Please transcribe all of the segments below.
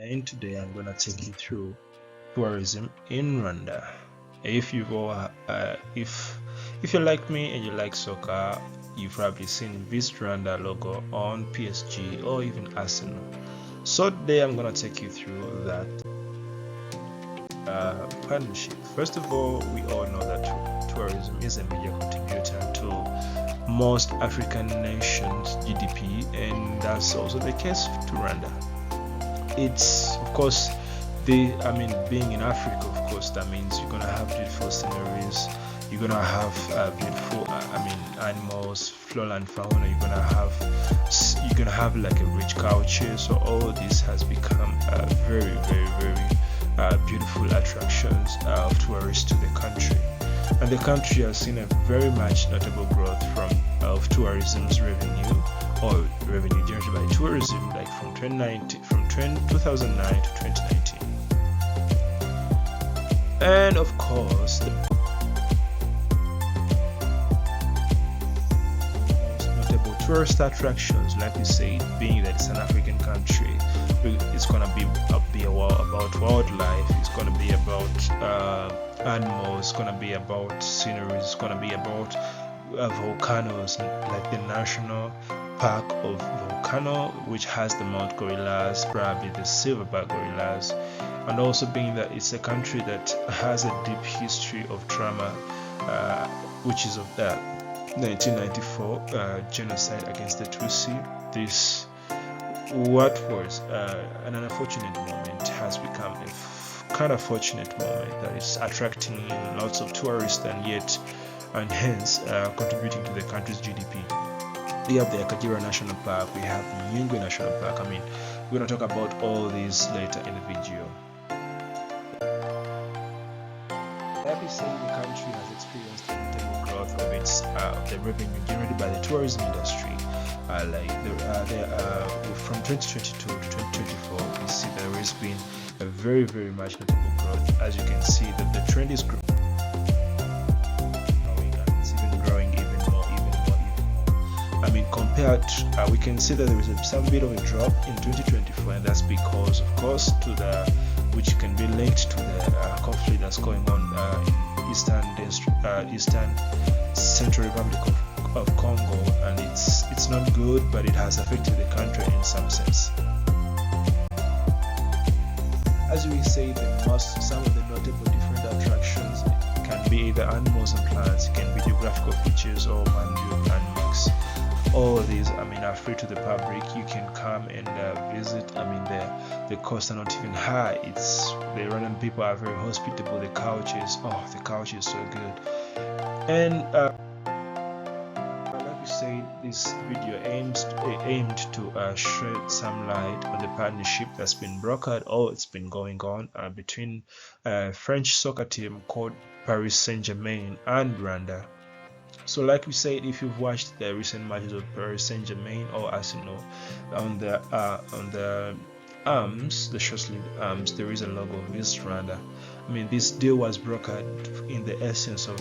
And today I'm gonna take you through tourism in Rwanda. If you go, if you're like me and you like soccer, you've probably seen this Rwanda logo on PSG or even Arsenal. So today I'm gonna take you through that partnership. First of all, we all know that tourism is a major contributor to most African nations' GDP, and that's also the case to Rwanda. It's of course being in Africa, of course, that means you're gonna have beautiful sceneries, you're gonna have beautiful animals, flora and fauna, you're gonna have like a rich culture. So all this has become very beautiful attractions of tourists to the country, and the country has seen a very much notable growth of tourism's revenue or revenue generated by tourism, like from 2009 to 2019. And of course, the most notable tourist attractions, like we say, being that it's an African country, it's gonna be about wildlife, it's gonna be about animals, it's gonna be about sceneries, it's gonna be about volcanoes, like the national park of volcano, which has the Mount Gorillas, probably the silverback gorillas, and also being that it's a country that has a deep history of trauma, which is of that 1994 genocide against the Tutsi. This, what was an unfortunate moment, has become a kind of fortunate moment that is attracting lots of tourists and hence contributing to the country's GDP. We have the Akagera National Park, we have the Nyungwe National Park. We're going to talk about all these later in the video. Like we say, the country has experienced a notable growth of its the revenue generated by the tourism industry. From 2022 to 2024, we see there has been a very much notable growth. As you can see, that the trend is growing, and it's even growing even more. Compared, we can see that there is some bit of a drop in 2024, and that's because, of course, which can be linked to the conflict that's going on in Eastern Central Republic of Congo, and it's not good, but it has affected the country in some sense. As we say, some of the notable different attractions can be either animals and plants, it can be geographical features or man-made landmarks. All these are free to the public. You can come and visit. The costs are not even high. The Rwandan people are very hospitable. The culture is so good. And like we say, this video aimed to shed some light on the partnership that's been brokered, or it's been going on between a French soccer team called Paris Saint-Germain and Rwanda. So like we said, if you've watched the recent matches of Paris Saint-Germain or Arsenal, on the arms, the short-sleeved arms, there is a logo of this Rwanda. This deal was brokered in the essence of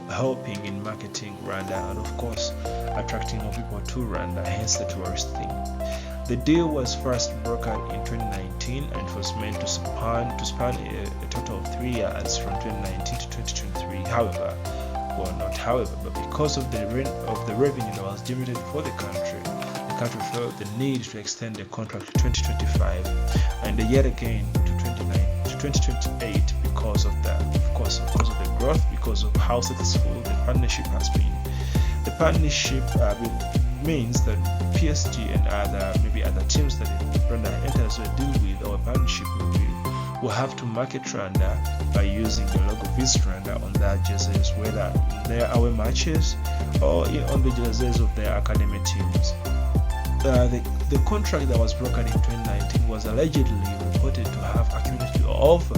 helping in marketing Rwanda, and of course attracting more people to Rwanda, hence the tourist thing. The deal was first brokered in 2019, and it was meant to span a total of 3 years, from 2019 to 2023. But because of the revenue that was generated for the country felt the need to extend the contract to 2025, and yet again to 2028, because of the growth, because of how successful the partnership has been. The partnership means that PSG and other teams that Rwanda enters a deal with, or a partnership with, will have to market Rwanda by using the logo Visit Rwanda on their jerseys, whether in their away matches or on the jerseys of their academy teams. The contract that was brokered in 2019 was allegedly reported to have accumulated over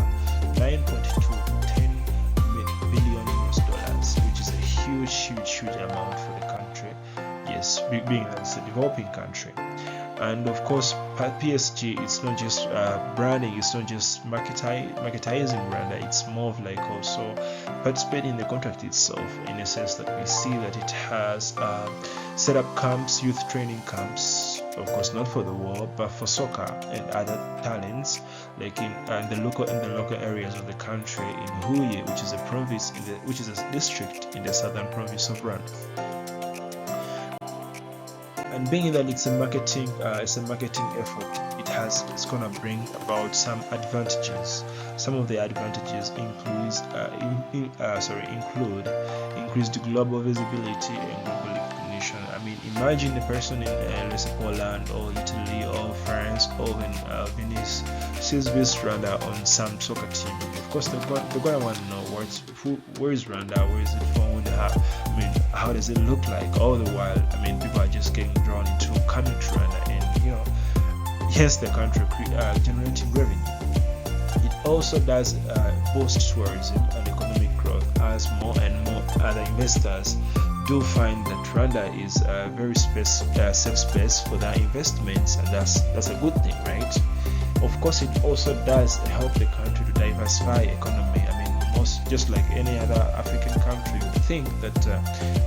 9.2 billion US dollars, which is a huge amount for the country. Yes, being that it's a developing country. And of course, PSG, it's not just branding, it's not just marketizing Rwanda, it's more of like also participating in the contract itself, in a sense that we see that it has set up camps, youth training camps, of course not for the war, but for soccer and other talents, like in the local areas of the country, in Huye, which is a province which is a district in the southern province of Rwanda. And being that it's a marketing effort, it's gonna bring about some advantages. Some of the advantages include increased global visibility and global recognition. I mean, imagine a person in let's say Poland or Italy or France or in Venice sees this Rwanda on some soccer team. Of course, they're gonna want to know where is Rwanda, where is it found, how does it look like? All the while, I mean, people are just getting drawn into coming to Rwanda, and hence the country generating revenue. It also does boost tourism and economic growth, as more and more other investors do find that Rwanda is a very safe space for their investments, and that's a good thing, right? Of course, it also does help the country to diversify economy. I mean, just like any other African country, would think that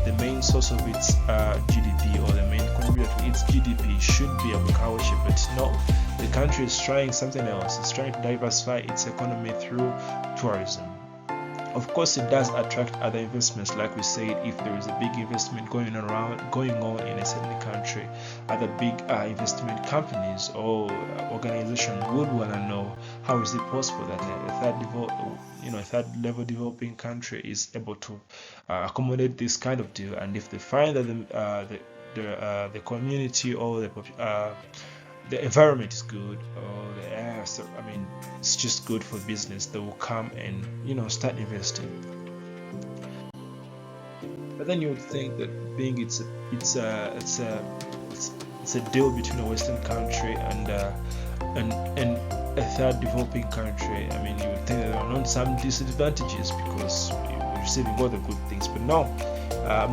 the main source of its GDP, or the main contributor to its GDP, should be agriculture, but no, the country is trying something else. It's trying to diversify its economy through tourism. Of course, it does attract other investments. Like we said, if there is a big investment going on in a certain country, other big investment companies or organizations would want to know how is it possible that a third level developing country is able to accommodate this kind of deal. And if they find that the community or the environment is good, or the air, it's just good for business, they will come and start investing. But then you would think that being it's a deal between a Western country and a third developing country, I mean, you would think that there are not some disadvantages because you're receiving all the good things. But no,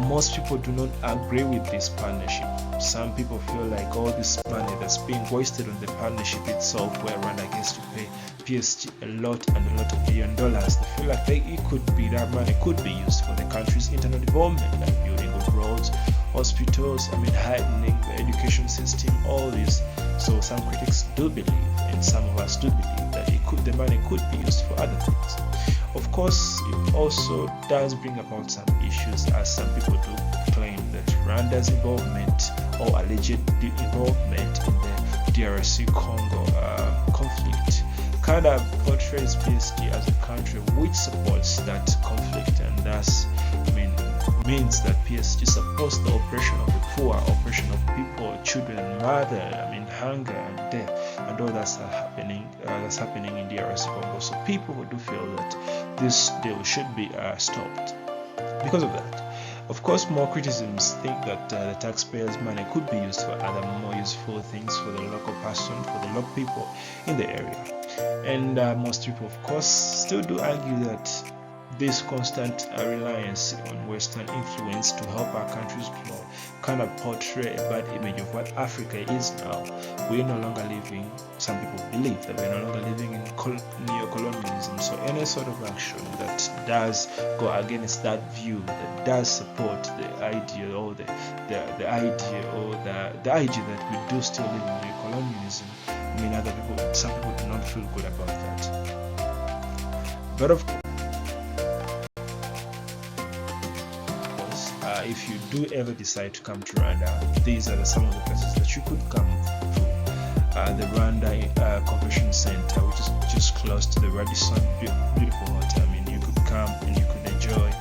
most people do not agree with this partnership. Some people feel like all this money that's being wasted on the partnership itself, where Rwanda gets to pay PSG a lot of $1 billion, they feel like that money could be used for the country's internal development, like building of roads, hospitals, heightening the education system, all this. So some critics do believe, and some of us do believe, that the money could be used for other things. Of course, it also does bring about some issues, as some people do claim that Rwanda's involvement or alleged involvement in the DRC Congo conflict kind of portrays PSG as a country which supports that conflict, and thus means that PSG supports the oppression of the poor, oppression of people, children, and mother, hunger and death, and all that's happening in DRC Congo. So people who do feel that this deal should be stopped because of that. Of course, more criticisms think that the taxpayers' money could be used for other more useful things for the local person, for the local people in the area. And most people, of course, still do argue that this constant reliance on Western influence to help our countries grow kind of portray a bad image of what Africa is now. We're no longer living, some people believe that we're no longer living in neo-colonialism. So any sort of action that does go against that view, that does support the idea or the idea that we do still live in neo-colonialism, some people do not feel good about that. But of course, if you do ever decide to come to Rwanda, these are some of the places that you could come to. The Rwanda Convention Center, which is just close to the Radisson, beautiful hotel. You could come and you could enjoy.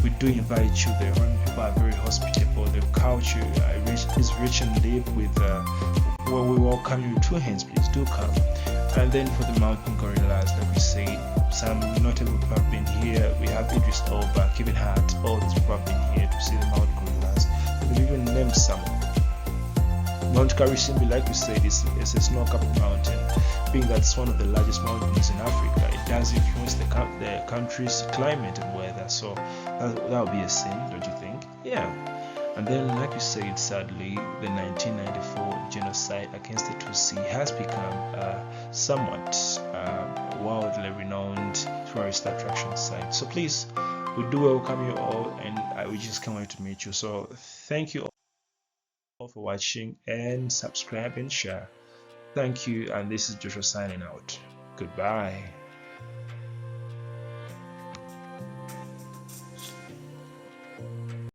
We do invite you there. People are very hospitable. The culture is rich and deep. We welcome you with two hands. Please do come. And then for the mountain gorillas, like we say, some notable people have been here. We have Idris Elba, Kevin Hart, all these people have been here to see the mountain gorillas. We've even named some. Mount Karisimbi, like we said, is a snow-capped mountain. Being that it's one of the largest mountains in Africa, it does influence the country's climate and weather. So that would be a sin, don't you think? Yeah. And then, like you said, sadly, the 1994 genocide against the Tutsi has become somewhat wildly renowned tourist attraction site. So please, we do welcome you all, and we just can't wait to meet you. So thank you all for for watching, and subscribe and share. Thank you, and this is Joshua signing out. Goodbye.